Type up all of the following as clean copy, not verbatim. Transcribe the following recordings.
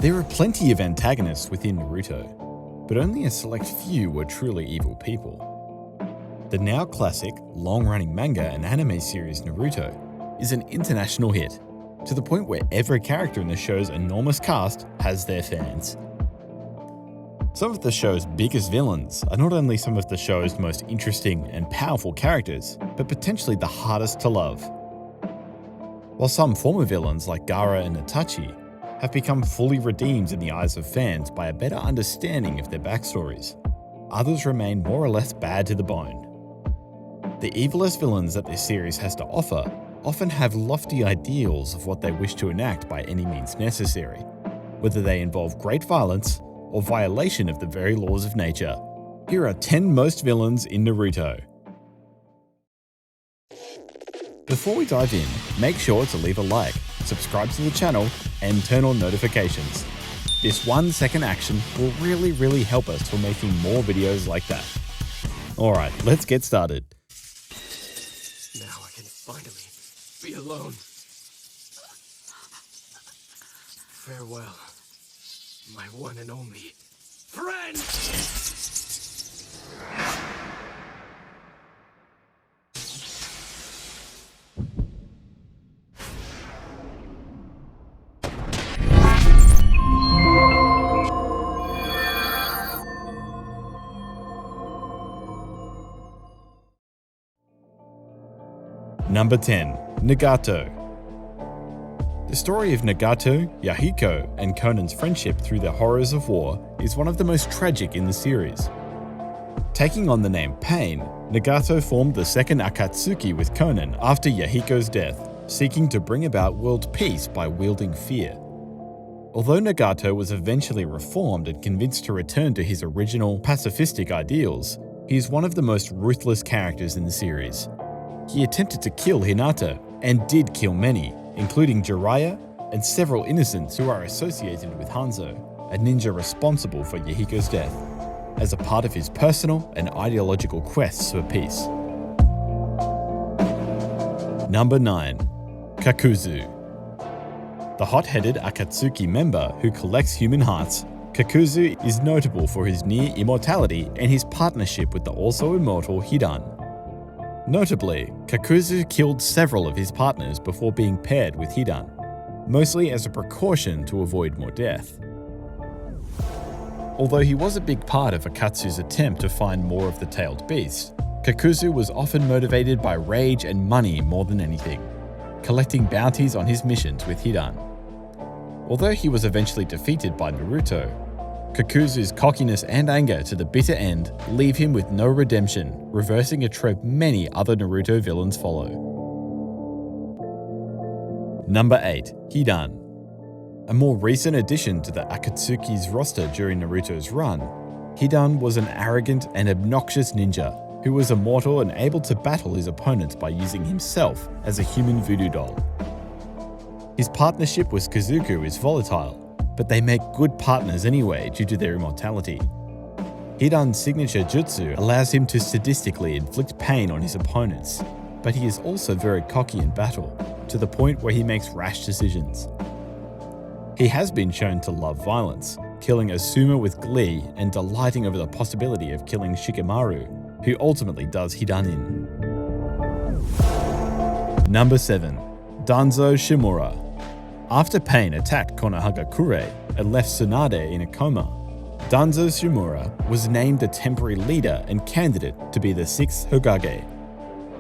There are plenty of antagonists within Naruto, but only a select few were truly evil people. The now classic, long-running manga and anime series Naruto is an international hit, to the point where every character in the show's enormous cast has their fans. Some of the show's biggest villains are not only some of the show's most interesting and powerful characters, but potentially the hardest to love. While some former villains like Gaara and Itachi have become fully redeemed in the eyes of fans by a better understanding of their backstories, others remain more or less bad to the bone. The evilest villains that this series has to offer often have lofty ideals of what they wish to enact by any means necessary, whether they involve great violence or violation of the very laws of nature. Here are 10 most villains in Naruto. Before we dive in, make sure to leave a like, subscribe to the channel, and turn on notifications. This 1-second action will really help us for making more videos like that. Alright, let's get started. Now I can finally be alone. Farewell, my one and only friend! Number 10. Nagato. The story of Nagato, Yahiko, and Conan's friendship through the horrors of war is one of the most tragic in the series. Taking on the name Pain, Nagato formed the second Akatsuki with Conan after Yahiko's death, seeking to bring about world peace by wielding fear. Although Nagato was eventually reformed and convinced to return to his original pacifistic ideals, he is one of the most ruthless characters in the series. He attempted to kill Hinata, and did kill many, including Jiraiya and several innocents who are associated with Hanzo, a ninja responsible for Yahiko's death, as a part of his personal and ideological quests for peace. Number 9. Kakuzu. The hot-headed Akatsuki member who collects human hearts, Kakuzu is notable for his near immortality and his partnership with the also immortal Hidan. Notably, Kakuzu killed several of his partners before being paired with Hidan, mostly as a precaution to avoid more death. Although he was a big part of Akatsu's attempt to find more of the tailed beast, Kakuzu was often motivated by rage and money more than anything, collecting bounties on his missions with Hidan. Although he was eventually defeated by Naruto, Kakuzu's cockiness and anger to the bitter end leave him with no redemption, reversing a trope many other Naruto villains follow. Number 8. Hidan. A more recent addition to the Akatsuki's roster during Naruto's run, Hidan was an arrogant and obnoxious ninja who was immortal and able to battle his opponents by using himself as a human voodoo doll. His partnership with Kazuku is volatile, but they make good partners anyway due to their immortality. Hidan's signature jutsu allows him to sadistically inflict pain on his opponents, but he is also very cocky in battle, to the point where he makes rash decisions. He has been shown to love violence, killing Asuma with glee and delighting over the possibility of killing Shikamaru, who ultimately does Hidan in. Number 7. Danzo Shimura. After Pain attacked Konohagakure and left Tsunade in a coma, Danzo Shimura was named the temporary leader and candidate to be the 6th Hokage.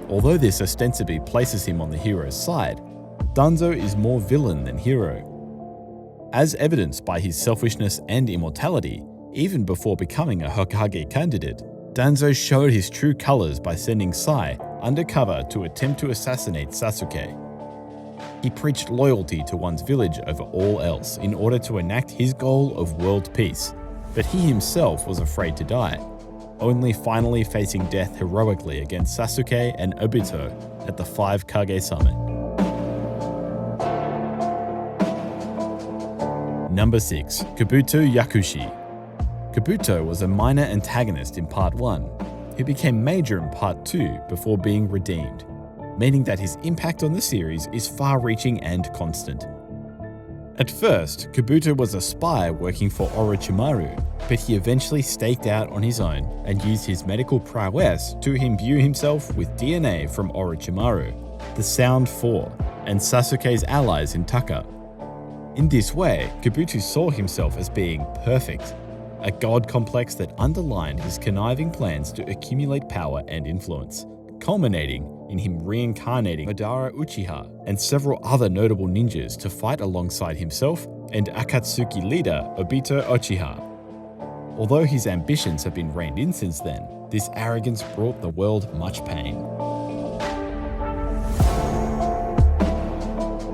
Although this ostensibly places him on the hero's side, Danzo is more villain than hero. As evidenced by his selfishness and immortality, even before becoming a Hokage candidate, Danzo showed his true colors by sending Sai undercover to attempt to assassinate Sasuke. He preached loyalty to one's village over all else in order to enact his goal of world peace, but he himself was afraid to die, only finally facing death heroically against Sasuke and Obito at the 5 Kage Summit. Number 6. Kabuto Yakushi. Kabuto was a minor antagonist in Part 1, who became major in Part 2 before being redeemed, meaning that his impact on the series is far-reaching and constant. At first, Kabuto was a spy working for Orochimaru, but he eventually staked out on his own and used his medical prowess to imbue himself with DNA from Orochimaru, the Sound Four, and Sasuke's allies in Taka. In this way, Kabuto saw himself as being perfect, a god complex that underlined his conniving plans to accumulate power and influence, culminating in him reincarnating Madara Uchiha and several other notable ninjas to fight alongside himself and Akatsuki leader Obito Uchiha. Although his ambitions have been reined in since then, this arrogance brought the world much pain.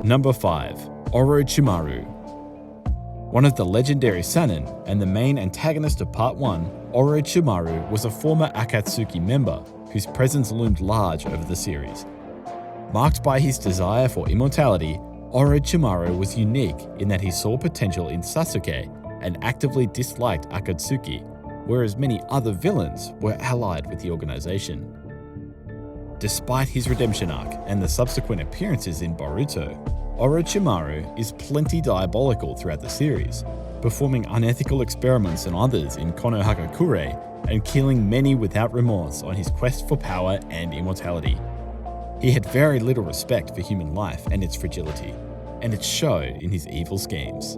Number 5. Orochimaru. One of the legendary Sannin and the main antagonist of Part 1, Orochimaru was a former Akatsuki member whose presence loomed large over the series. Marked by his desire for immortality, Orochimaru was unique in that he saw potential in Sasuke and actively disliked Akatsuki, whereas many other villains were allied with the organization. Despite his redemption arc and the subsequent appearances in Boruto, Orochimaru is plenty diabolical throughout the series, performing unethical experiments on others in Konohagakure and killing many without remorse on his quest for power and immortality. He had very little respect for human life and its fragility, and it showed in his evil schemes.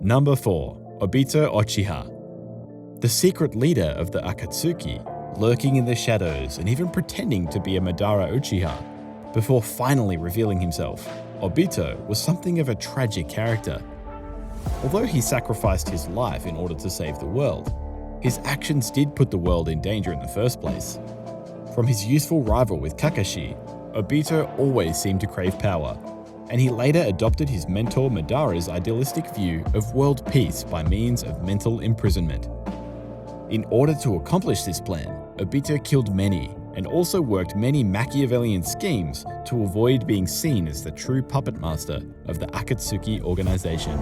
Number 4. Obito Uchiha. The secret leader of the Akatsuki, lurking in the shadows and even pretending to be a Madara Uchiha, before finally revealing himself, Obito was something of a tragic character. Although he sacrificed his life in order to save the world, his actions did put the world in danger in the first place. From his youthful rival with Kakashi, Obito always seemed to crave power, and he later adopted his mentor Madara's idealistic view of world peace by means of mental imprisonment. In order to accomplish this plan, Obito killed many and also worked many Machiavellian schemes to avoid being seen as the true puppet master of the Akatsuki organization.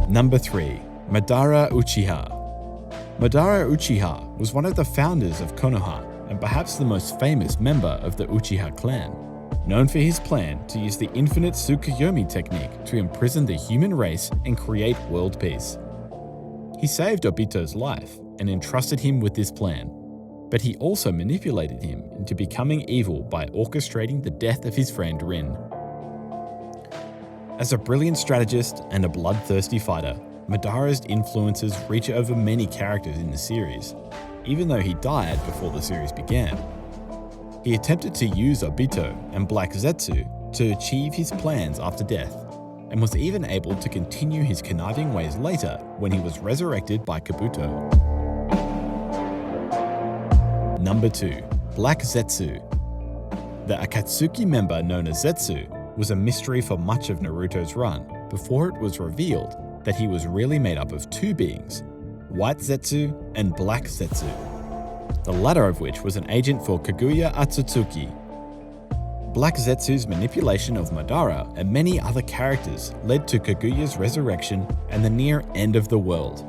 Number 3. Madara Uchiha. Madara Uchiha was one of the founders of Konoha and perhaps the most famous member of the Uchiha clan, known for his plan to use the infinite Tsukuyomi technique to imprison the human race and create world peace. He saved Obito's life and entrusted him with this plan, but he also manipulated him into becoming evil by orchestrating the death of his friend Rin. As a brilliant strategist and a bloodthirsty fighter, Madara's influences reach over many characters in the series, even though he died before the series began. He attempted to use Obito and Black Zetsu to achieve his plans after death, and was even able to continue his conniving ways later when he was resurrected by Kabuto. Number 2. Black Zetsu. The Akatsuki member known as Zetsu was a mystery for much of Naruto's run before it was revealed that he was really made up of two beings, White Zetsu and Black Zetsu, the latter of which was an agent for Kaguya Otsutsuki. Black Zetsu's manipulation of Madara and many other characters led to Kaguya's resurrection and the near end of the world.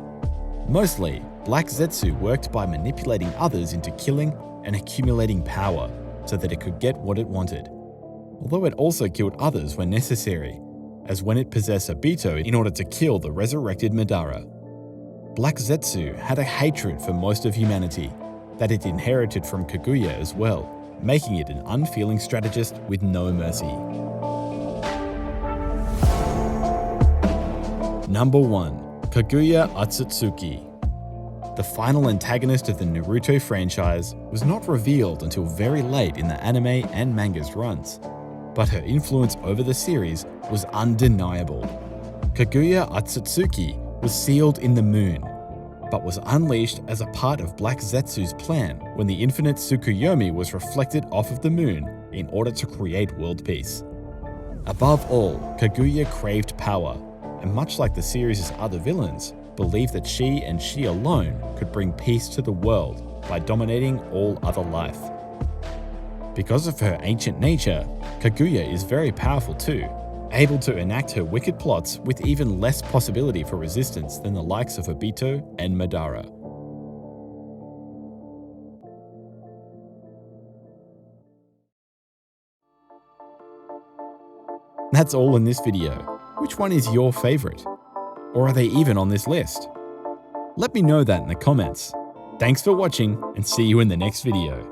Mostly, Black Zetsu worked by manipulating others into killing and accumulating power so that it could get what it wanted, although it also killed others when necessary, as when it possessed Obito in order to kill the resurrected Madara. Black Zetsu had a hatred for most of humanity that it inherited from Kaguya as well, making it an unfeeling strategist with no mercy. Number 1. Kaguya Otsutsuki. The final antagonist of the Naruto franchise was not revealed until very late in the anime and manga's runs, but her influence over the series was undeniable. Kaguya Otsutsuki was sealed in the moon, but was unleashed as a part of Black Zetsu's plan when the infinite Tsukuyomi was reflected off of the moon in order to create world peace. Above all, Kaguya craved power, and much like the series' other villains, believed that she and she alone could bring peace to the world by dominating all other life. Because of her ancient nature, Kaguya is very powerful too, able to enact her wicked plots with even less possibility for resistance than the likes of Obito and Madara. That's all in this video. Which one is your favourite? Or are they even on this list? Let me know that in the comments. Thanks for watching and see you in the next video.